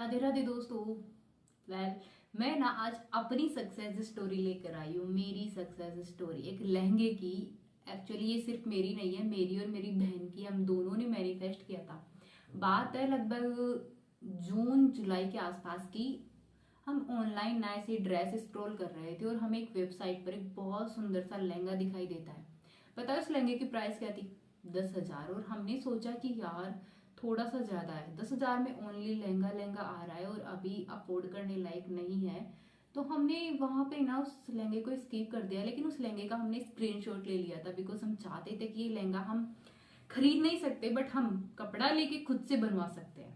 राधे राधे दोस्तों। मैं ना आज अपनी सक्सेस स्टोरी लेकर आई हूँ। मेरी सक्सेस स्टोरी एक लहंगे की। एक्चुअली ये सिर्फ मेरी नहीं है, मेरी और मेरी बहन की। हम दोनों ने मैनिफेस्ट किया था। बात है लगभग जून जुलाई के आसपास की। हम ऑनलाइन ना ऐसे ड्रेस स्क्रॉल कर रहे थे और हमें एक वेबसाइट पर एक बहुत सुंदर सा लहंगा दिखाई देता है। पता है उस लहंगे की प्राइस क्या थी? 10,000। और हमने सोचा कि यार थोड़ा सा ज्यादा है, 10,000 में ओनली लहंगा लहंगा आ रहा है और अभी अफोर्ड करने लायक नहीं है। तो हमने वहां पे ना उस लहंगे को स्किप कर दिया, लेकिन उस लहंगे का हमने स्क्रीनशॉट ले लिया था बिकॉज हम चाहते थे कि ये लहंगा हम खरीद नहीं सकते बट हम कपड़ा लेके खुद से बनवा सकते हैं।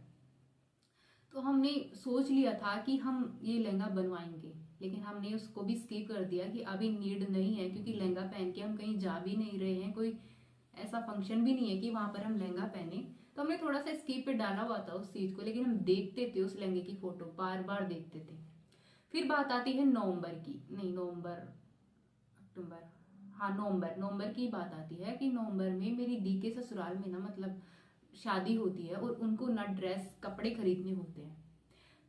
तो हमने सोच लिया था कि हम ये लहंगा बनवाएंगे, लेकिन हमने उसको भी स्किप कर दिया कि अभी नीड नहीं है, क्योंकि लहंगा पहन के हम कहीं जा भी नहीं रहे हैं। कोई ऐसा फंक्शन भी नहीं है कि वहां पर हम लहंगा पहने। तो हमने थोड़ा सा स्किप पे डाला हुआ था उस चीज को, लेकिन हम देखते थे उस लहंगे की फोटो, बार बार देखते थे। फिर बात आती है नवंबर की, नहीं नवंबर अक्टूबर, हाँ नवंबर नवंबर की बात आती है कि नवंबर में मेरी दी के ससुराल में ना मतलब शादी होती है और उनको ना ड्रेस कपड़े खरीदने होते हैं।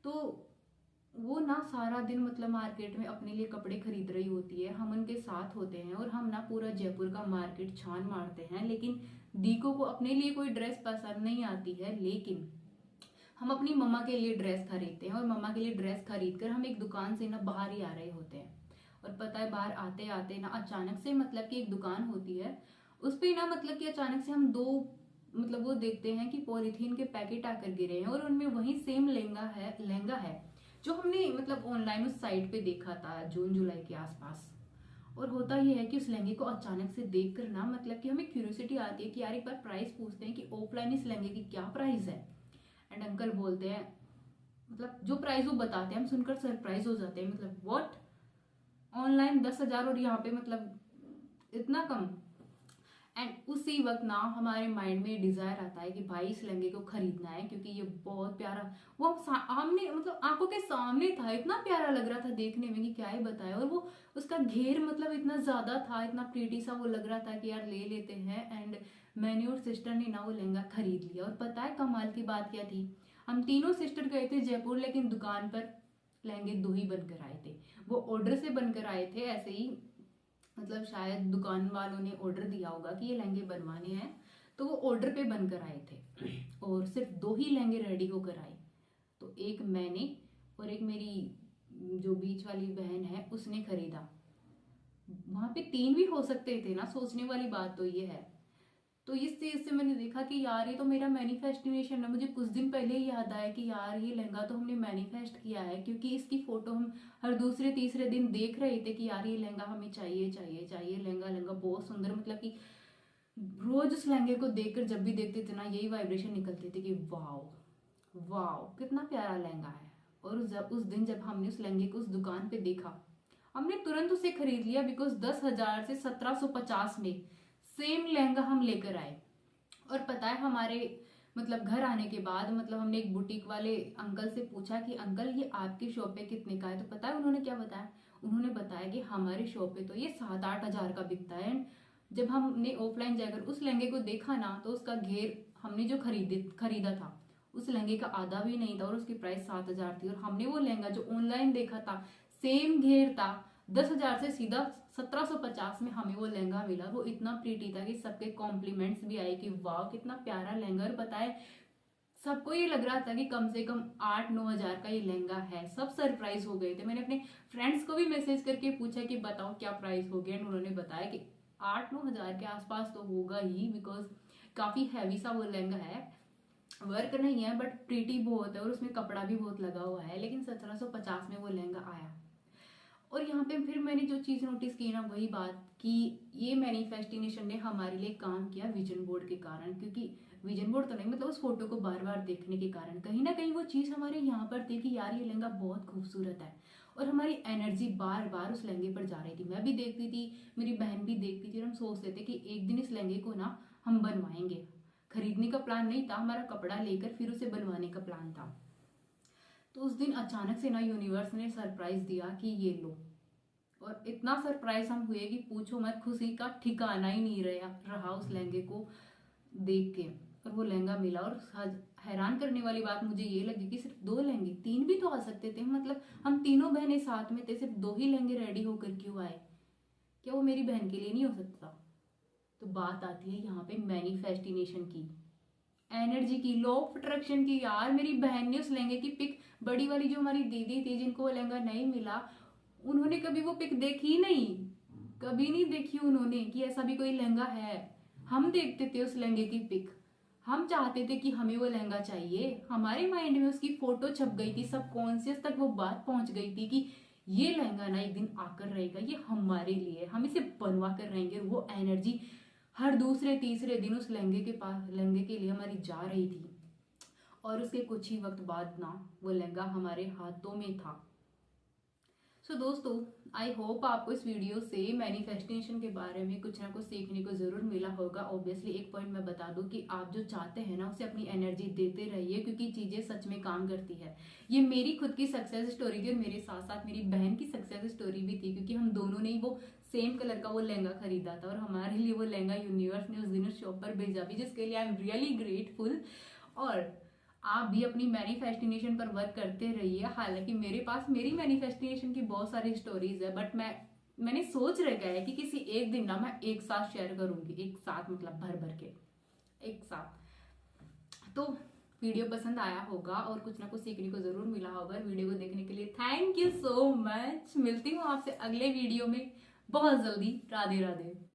तो वो ना सारा दिन मतलब मार्केट में अपने लिए कपड़े खरीद रही होती है, हम उनके साथ होते हैं और हम ना पूरा जयपुर का मार्केट छान मारते हैं। लेकिन दीको को अपने लिए कोई ड्रेस पसंद नहीं आती है, लेकिन हम अपनी मम्मा के लिए ड्रेस खरीदते हैं और मम्मा के लिए ड्रेस खरीद कर हम एक दुकान से ना बाहर ही आ रहे होते हैं। और पता है बाहर आते आते ना अचानक से मतलब कि एक दुकान होती है, उस पे ना मतलब कि अचानक से हम दो मतलब वो देखते हैं कि पॉलिथीन के पैकेट आकर गिरे हैं और उनमें वही सेम लहंगा है जो हमने मतलब ऑनलाइन उस साइट पे देखा था जून जुलाई के आसपास। और होता यह है कि उस लहंगे को अचानक से देख कर ना मतलब कि हमें क्यूरियोसिटी आती है कि यार एक बार प्राइस पूछते हैं कि ऑफलाइन इस लहंगे की क्या प्राइस है। एंड अंकल बोलते हैं, मतलब जो प्राइस वो बताते हैं हम सुनकर सरप्राइज हो जाते हैं, मतलब व्हाट, ऑनलाइन 10,000 और यहाँ पे मतलब इतना कम। एंड उसी वक्त ना हमारे माइंड में डिजायर आता है कि भाई इस लहंगे को खरीदना है, क्योंकि ये बहुत प्यारा, वो हमने मतलब आंखों के सामने था, इतना प्यारा लग रहा था देखने में कि क्या ही बताए। और वो उसका घेर मतलब इतना ज्यादा था, इतना प्रीटी सा वो लग रहा था कि यार ले लेते हैं। एंड मैंने और सिस्टर ने ना वो लहंगा खरीद लिया। और पता है कमाल की बात क्या थी? हम तीनों सिस्टर गए थे जयपुर, लेकिन दुकान पर लहंगे दो ही बनकर आए थे। वो ऑर्डर से बनकर आए थे ऐसे ही, मतलब शायद दुकान वालों ने ऑर्डर दिया होगा कि ये लहंगे बनवाने हैं, तो वो ऑर्डर पे बनकर आए थे और सिर्फ दो ही लहंगे रेडी होकर आए। तो एक मैंने और एक मेरी जो बीच वाली बहन है उसने खरीदा। वहां पे तीन भी हो सकते थे ना, सोचने वाली बात तो ये है। तो इस चीज से मैंने देखा कि यार ये तो मेरा मैनिफेस्टिनेशन है। मुझे कुछ दिन पहले ही याद आया कि यार ये लहंगा तो हमने मैनिफेस्ट किया है, क्योंकि इसकी फोटो हम हर दूसरे तीसरे दिन देख रहे थे कि यार ये लहंगा हमें चाहिए चाहिए चाहिए, लहंगा लहंगा बहुत सुंदर, मतलब कि रोज उस लहंगे को देखकर जब भी देखते थे ना यही वाइब्रेशन निकलते थे कि वाओ वाओ कितना प्यारा लहंगा है। और जब उस दिन जब हमने उस लहंगे को उस दुकान पे देखा, हमने तुरंत उसे खरीद लिया बिकॉज 10,000 से 1750 में सेम लहंगा हम लेकर आए। और पता है हमारे मतलब घर आने के बाद मतलब हमने एक बुटीक वाले अंकल से पूछा कि अंकल ये आपके शॉप पे कितने का है? तो पता है उन्होंने क्या बताया? उन्होंने बताया कि हमारे शॉप पे तो ये 7-8 हजार का बिकता है। एंड जब हमने ऑफलाइन जाकर उस लहंगे को देखा ना, तो उसका घेर हमने जो खरीदा था उस लहंगे का आधा भी नहीं था और उसकी प्राइस 7,000 थी। और हमने वो लहंगा जो ऑनलाइन देखा था सेम घेर था, 10,000 से सीधा 1750 में हमें वो लहंगा मिला। वो इतना प्रीटी था कि सबके कॉम्प्लीमेंट्स भी आए कि वाह कितना प्यारा लहंगा। और पता है सबको ये लग रहा था कि कम से कम 8-9 हजार का ये लहंगा है। सब सरप्राइज हो गए थे। मैंने अपने फ्रेंड्स को भी मैसेज करके पूछा कि बताओ क्या प्राइस हो गया, उन्होंने बताया कि 8-9 हजार के आसपास तो होगा ही, बिकॉज काफी हैवी सा वो लहंगा है। वर्क नहीं है बट प्रीटी बहुत है और उसमें कपड़ा भी बहुत लगा हुआ है। लेकिन 1750 में वो लहंगा आया। और यहाँ पे फिर मैंने जो चीज नोटिस की ना वही बात कि ये मैनिफेस्टिनेशन ने हमारे लिए काम किया विजन बोर्ड के कारण। क्योंकि विजन बोर्ड तो नहीं मतलब उस फोटो को बार बार देखने के कारण कहीं ना कहीं वो चीज हमारे यहाँ पर थी कि यार ये लहंगा बहुत खूबसूरत है। और हमारी एनर्जी बार बार उस लहंगे पर जा रही थी। मैं भी देखती थी, मेरी बहन भी देखती थी और हम सोचते थे कि एक दिन इस लहंगे को ना हम बनवाएंगे। खरीदने का प्लान नहीं था हमारा, कपड़ा लेकर फिर उसे बनवाने का प्लान था। तो उस दिन अचानक से ना यूनिवर्स ने सरप्राइज दिया कि ये लो। और इतना सरप्राइज हम हुए कि पूछो मत, खुशी का ठिकाना ही नहीं रहा उस लहंगे को देख के। और वो लहंगा मिला। और हैरान करने वाली बात मुझे ये लगी कि सिर्फ दो लहंगे, सकते थे, मतलब हम तीनों बहनें साथ में थे, सिर्फ 2 ही लहंगे रेडी होकर क्यों आए? क्या वो मेरी बहन के लिए नहीं हो सकता? तो बात आती है यहाँ पे मैनिफेस्टिनेशन की, एनर्जी की, लॉ ऑफ अट्रैक्शन की। यार मेरी बहन ने उस लहंगे की पिक, बड़ी वाली जो हमारी दीदी थी जिनको वो लहंगा नहीं मिला, उन्होंने कभी वो पिक देखी ही नहीं, कभी नहीं देखी उन्होंने कि ऐसा भी कोई लहंगा है। हम देखते थे उस लहंगे की पिक, हम चाहते थे कि हमें वो लहंगा चाहिए, हमारे माइंड में उसकी फोटो छप गई थी, सबकॉन्शियस तक वो बात पहुंच गई थी कि ये लहंगा ना एक दिन आकर रहेगा, ये हमारे लिए, हम इसे बनवा कर रहेंगे। वो एनर्जी हर दूसरे तीसरे दिन उस लहंगे के पास, लहंगे के लिए हमारी जा रही थी, और उसके कुछ ही वक्त बाद ना वो लहंगा हमारे हाथों में था। सो दोस्तों, आई होप आपको इस वीडियो से मैनिफेस्टेशन के बारे में कुछ ना कुछ सीखने को जरूर मिला होगा। ऑब्वियसली एक पॉइंट मैं बता दूं कि आप जो चाहते हैं ना उसे अपनी एनर्जी देते रहिए, क्योंकि चीजें सच में काम करती है। ये मेरी खुद की सक्सेस स्टोरी थी, और मेरे साथ साथ मेरी बहन की सक्सेस स्टोरी भी थी, क्योंकि हम दोनों ने ही वो सेम कलर का वो लहंगा खरीदा था, और हमारे लिए वो लहंगा यूनिवर्स ने उस दिन उस शॉप पर भेजा भी, जिसके लिए आई एम रियली ग्रेटफुल। और आप भी अपनी मैनिफेस्टिनेशन पर वर्क करते रहिए। हालांकि मेरे पास मेरी मैनिफेस्टिनेशन की बहुत सारी स्टोरीज है, बट मैंने सोच रखा है कि किसी एक दिन ना मैं एक साथ शेयर करूंगी, एक साथ मतलब भर भर के एक साथ। तो वीडियो पसंद आया होगा और कुछ ना कुछ सीखने को जरूर मिला होगा। वीडियो को देखने के लिए थैंक यू सो मच। मिलती हूँ आपसे अगले वीडियो में बहुत जल्दी। राधे राधे।